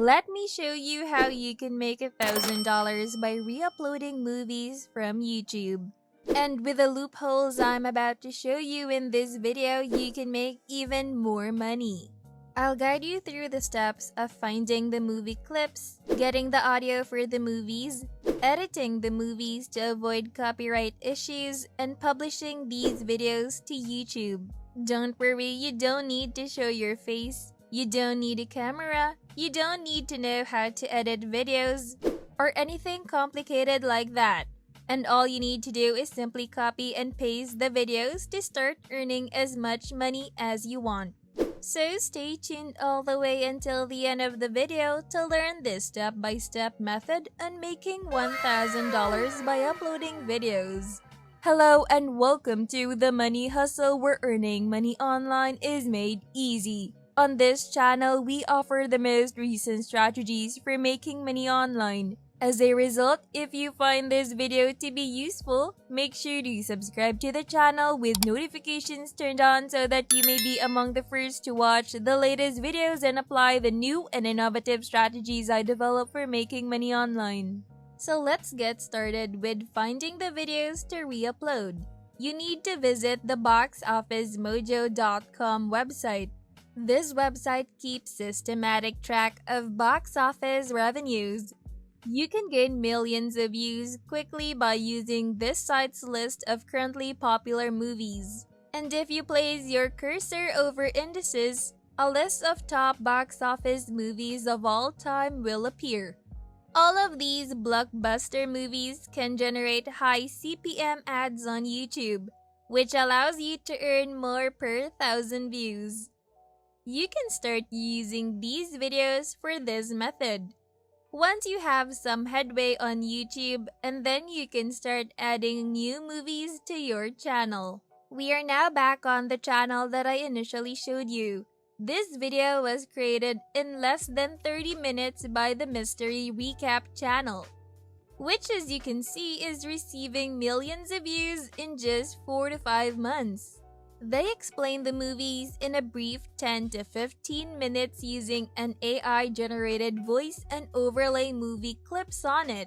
Let me show you how you can make $1,000 by re-uploading movies from YouTube. And with the loopholes I'm about to show you in this video, you can make even more money. I'll guide you through the steps of finding the movie clips, getting the audio for the movies, editing the movies to avoid copyright issues, and publishing these videos to YouTube. Don't worry, you don't need to show your face, you don't need a camera, you don't need to know how to edit videos, or anything complicated like that. And all you need to do is simply copy and paste the videos to start earning as much money as you want. So stay tuned all the way until the end of the video to learn this step-by-step method on making $1,000 by uploading videos. Hello and welcome to The Money Hustle, where earning money online is made easy. On this channel, we offer the most recent strategies for making money online. As a result, if you find this video to be useful, make sure to subscribe to the channel with notifications turned on so that you may be among the first to watch the latest videos and apply the new and innovative strategies I develop for making money online. So let's get started with finding the videos to re-upload. You need to visit the boxofficemojo.com website. This website keeps systematic track of box office revenues. You can gain millions of views quickly by using this site's list of currently popular movies. And if you place your cursor over indices, a list of top box office movies of all time will appear. All of these blockbuster movies can generate high CPM ads on YouTube, which allows you to earn more per 1,000 views. You can start using these videos for this method once you have some headway on YouTube, and then you can start adding new movies to your channel. We are now back on the channel that I initially showed you. This video was created in less than 30 minutes by the Mystery Recap channel, which, as you can see, is receiving millions of views in just 4 to 5 months. They explain the movies in a brief 10 to 15 minutes using an AI-generated voice and overlay movie clips on it.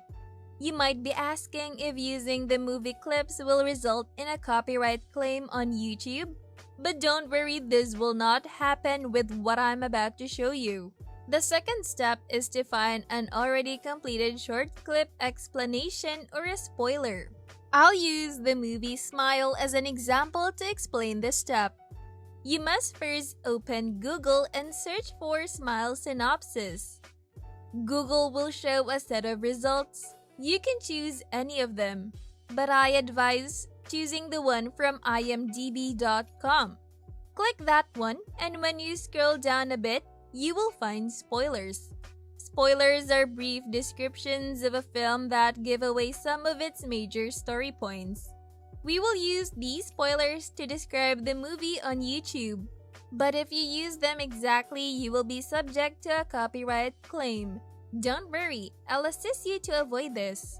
You might be asking if using the movie clips will result in a copyright claim on YouTube, but don't worry, this will not happen with what I'm about to show you. The second step is to find an already completed short clip explanation or a spoiler. I'll use the movie Smile as an example to explain this step. You must first open Google and search for Smile synopsis. Google will show a set of results. You can choose any of them, but I advise choosing the one from imdb.com. Click that one, and when you scroll down a bit, you will find spoilers. Spoilers are brief descriptions of a film that give away some of its major story points. We will use these spoilers to describe the movie on YouTube, but if you use them exactly, you will be subject to a copyright claim. Don't worry, I'll assist you to avoid this.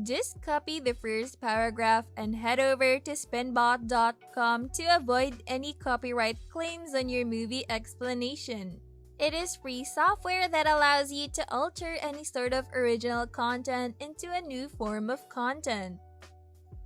Just copy the first paragraph and head over to spinbot.com to avoid any copyright claims on your movie explanation. It is free software that allows you to alter any sort of original content into a new form of content.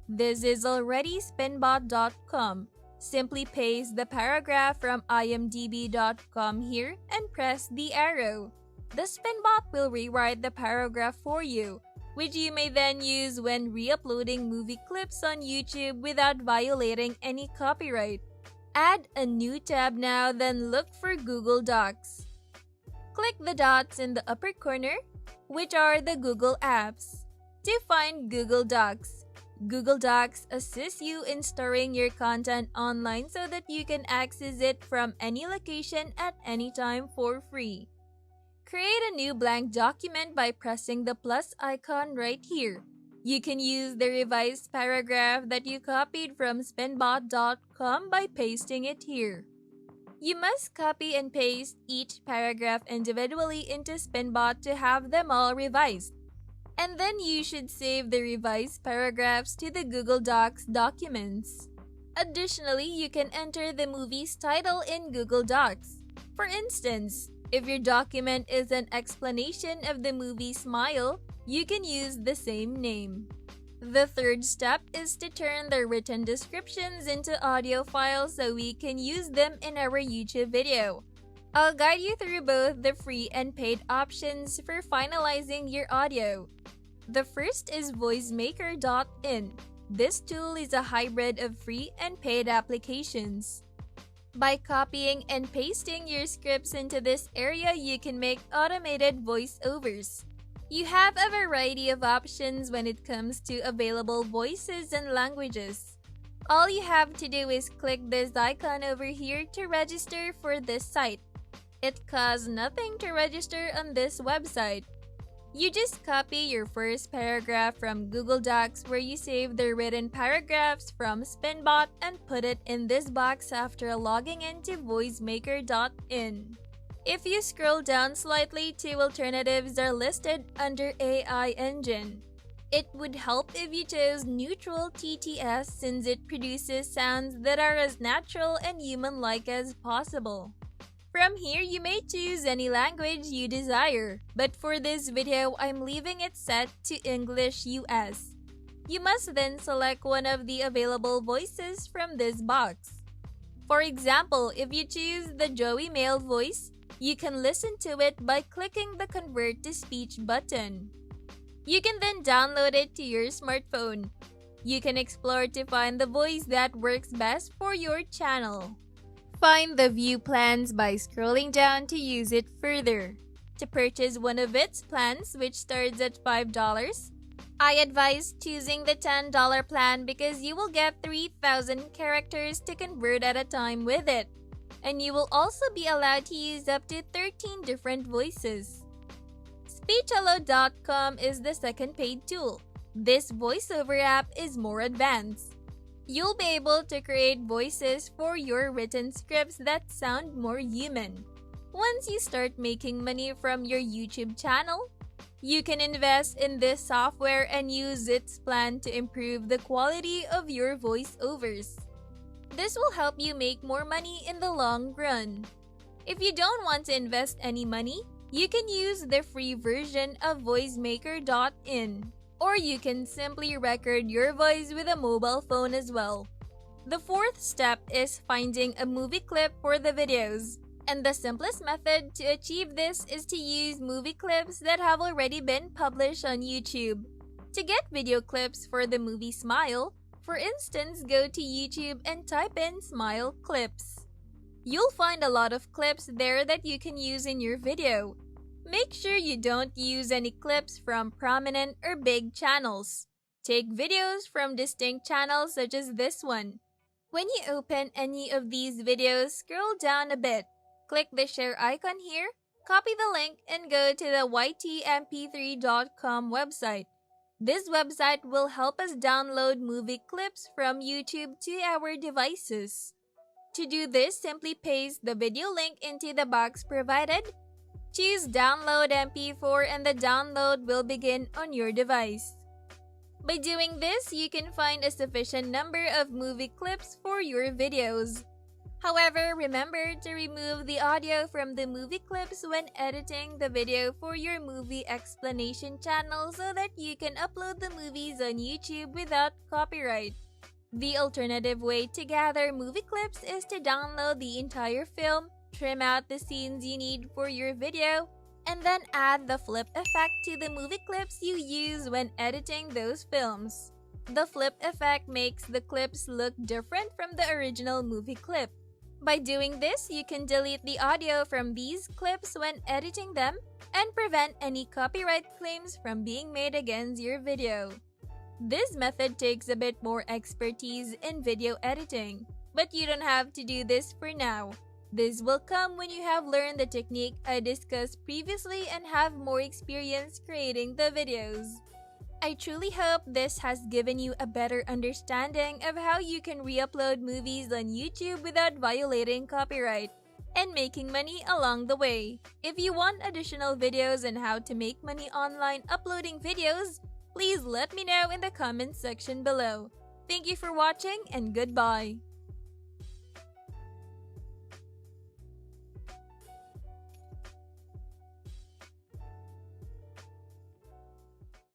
This is already spinbot.com. Simply paste the paragraph from imdb.com here and press the arrow. The Spinbot will rewrite the paragraph for you, which you may then use when re-uploading movie clips on YouTube without violating any copyright. Add a new tab now, then look for Google Docs. Click the dots in the upper corner, which are the Google apps, to find Google Docs. Google Docs assists you in storing your content online so that you can access it from any location at any time for free. Create a new blank document by pressing the plus icon right here. You can use the revised paragraph that you copied from spinbot.com by pasting it here. You must copy and paste each paragraph individually into Spinbot to have them all revised. And then you should save the revised paragraphs to the Google Docs documents. Additionally, you can enter the movie's title in Google Docs. For instance, If your document is an explanation of the movie Smile, you can use the same name. The third step is to turn the written descriptions into audio files so we can use them in our YouTube video. I'll guide you through both the free and paid options for finalizing your audio. The first is voicemaker.in. This tool is a hybrid of free and paid applications. By copying and pasting your scripts into this area, you can make automated voiceovers. You have a variety of options when it comes to available voices and languages. All you have to do is click this icon over here to register for this site. It costs nothing to register on this website. You just copy your first paragraph from Google Docs where you save the written paragraphs from Spinbot and put it in this box after logging into voicemaker.in. If you scroll down slightly, two alternatives are listed under AI engine. It would help if you chose Neutral TTS since it produces sounds that are as natural and human-like as possible. From here, you may choose any language you desire, but for this video, I'm leaving it set to English US. You must then select one of the available voices from this box. For example, if you choose the Joey male voice, you can listen to it by clicking the Convert to Speech button. You can then download it to your smartphone. You can explore to find the voice that works best for your channel. Find the view plans by scrolling down to use it further. To purchase one of its plans, which starts at $5, I advise choosing the $10 plan because you will get 3,000 characters to convert at a time with it. And you will also be allowed to use up to 13 different voices. Speechalo.com is the second paid tool. This voiceover app is more advanced. You'll be able to create voices for your written scripts that sound more human. Once you start making money from your YouTube channel, you can invest in this software and use its plan to improve the quality of your voiceovers. This will help you make more money in the long run. If you don't want to invest any money, you can use the free version of voicemaker.in. Or you can simply record your voice with a mobile phone as well. The fourth step is finding a movie clip for the videos. And the simplest method to achieve this is to use movie clips that have already been published on YouTube. To get video clips for the movie Smile, for instance, go to YouTube and type in Smile Clips. You'll find a lot of clips there that you can use in your video. Make sure you don't use any clips from prominent or big channels. Take videos from distinct channels such as this one. When you open any of these videos, scroll down a bit. Click the share icon here, copy the link, and go to the ytmp3.com website. This website will help us download movie clips from YouTube to our devices. To do this, simply paste the video link into the box provided. Choose Download MP4 and the download will begin on your device. By doing this, you can find a sufficient number of movie clips for your videos. However, remember to remove the audio from the movie clips when editing the video for your movie explanation channel so that you can upload the movies on YouTube without copyright. The alternative way to gather movie clips is to download the entire film, trim out the scenes you need for your video, and then add the flip effect to the movie clips you use when editing those films. The flip effect makes the clips look different from the original movie clip. By doing this, you can delete the audio from these clips when editing them and prevent any copyright claims from being made against your video. This method takes a bit more expertise in video editing, but you don't have to do this for now. This will come when you have learned the technique I discussed previously and have more experience creating the videos. I truly hope this has given you a better understanding of how you can re-upload movies on YouTube without violating copyright and making money along the way. If you want additional videos on how to make money online uploading videos, please let me know in the comments section below. Thank you for watching and goodbye.